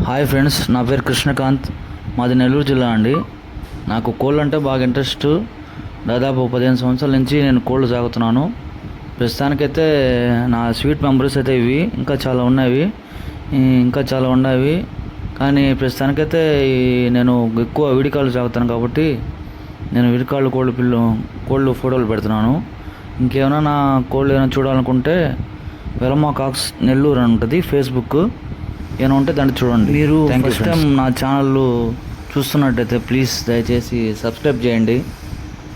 Hi friends, నా పేరు కృష్ణకాంత్. మాది నెల్లూరు జిల్లా అండి. నాకు కోళ్ళు అంటే బాగా ఇంట్రెస్ట్. దాదాపు 15 సంవత్సరాల నుంచి నేను కోళ్ళు సాగుతున్నాను. ప్రస్తుతానికైతే నా స్వీట్ మెమరీస్ అయితే ఇవి. ఇంకా చాలా ఉన్నాయి. కానీ ప్రస్తుతానికైతే నేను ఎక్కువ విడికాళ్ళు సాగుతాను కాబట్టి నేను విడికాళ్ళు కోళ్ళు ఫోటోలు పెడుతున్నాను. ఇంకేమైనా నా కోళ్ళు ఏమైనా చూడాలనుకుంటే వెలమా కాక్స్ నెల్లూరు అని ఉంటుంది ఫేస్బుక్. ఏమైనా ఉంటే దాన్ని చూడండి. మీరు ఫస్ట్ టైం నా ఛానల్ చూస్తున్నట్టయితే ప్లీజ్ దయచేసి సబ్స్క్రైబ్ చేయండి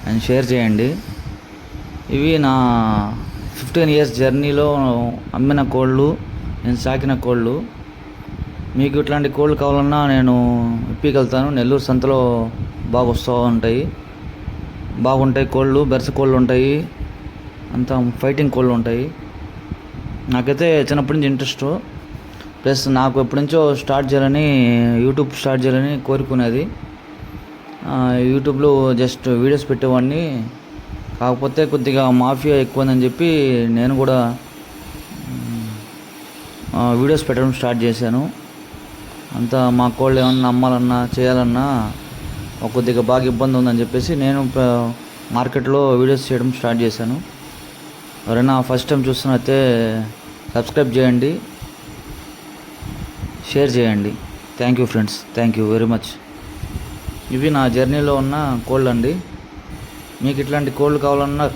అండ్ షేర్ చేయండి. ఇవి నా 15 years జర్నీలో అమ్మిన కోళ్ళు, నేను సాకిన కోళ్ళు. మీకు ఇట్లాంటి కోళ్ళు కావాలన్నా నేను ఇప్పగలుగుతాను. నెల్లూరు సంతలో బాగా వస్తూ బాగుంటాయి కోళ్ళు. బెరస కోళ్ళు ఉంటాయి, అంతా ఫైటింగ్ కోళ్ళు ఉంటాయి. నాకైతే చిన్నప్పటి నుంచి ఇంట్రెస్ట్, ప్లస్ నాకు ఎప్పటి నుంచో యూట్యూబ్ స్టార్ట్ చేయాలని కోరుకునేది. యూట్యూబ్లో జస్ట్ వీడియోస్ పెట్టేవాడిని. కాకపోతే కొద్దిగా మాఫియా ఎక్కువని చెప్పి నేను కూడా వీడియోస్ పెట్టడం స్టార్ట్ చేశాను. అంతా మా కోళ్ళు ఏమన్నా అమ్మాలన్నా చేయాలన్నా కొద్దిగా బాగా ఇబ్బంది ఉందని చెప్పేసి నేను మార్కెట్లో వీడియోస్ చేయడం స్టార్ట్ చేశాను. ఎవరైనా ఫస్ట్ టైం చూస్తున్నైతే సబ్స్క్రైబ్ చేయండి, షేర్ చేయండి. Thank you friends, thank you very much. ఇవి నా జర్నీలో ఉన్న కోళ్ళు అండి. మీకు ఇట్లాంటి కోళ్ళు కావాలన్నా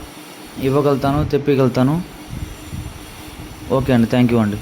ఇవ్వగలుగుతాను, తెప్పగలుగుతాను. ఓకే అండి, థ్యాంక్ యూ అండి.